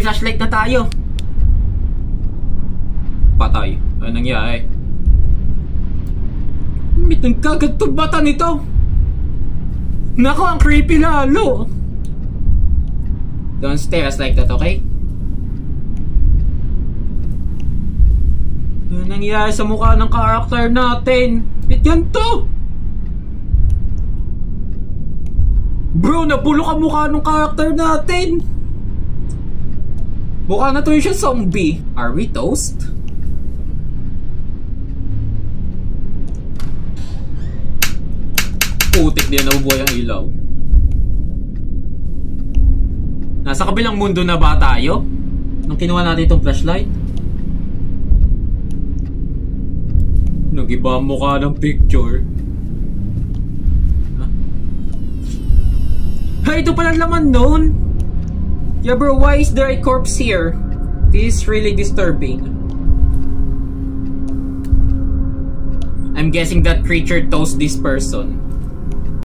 flashlight na tayo. Patay. Ano nangyari? Mitang kagat tong bata nito. Nako, ang creepy lalo. Don't stare us like that, okay? Ano nangyari sa mukha ng karakter natin? Ba't ganito? Bro, napulok ang mukha ng karakter natin. Mukha na to siya zombie. Are we toast? Putik din nabubuhay ang ilaw. Nasa kabilang mundo na ba tayo? Nung kinuha natin itong flashlight? Nag-iba ang mukha ng picture. Huh? Ito pala laman nun. Yeah bro, why is there a corpse here? This is really disturbing. I'm guessing that creature toast this person.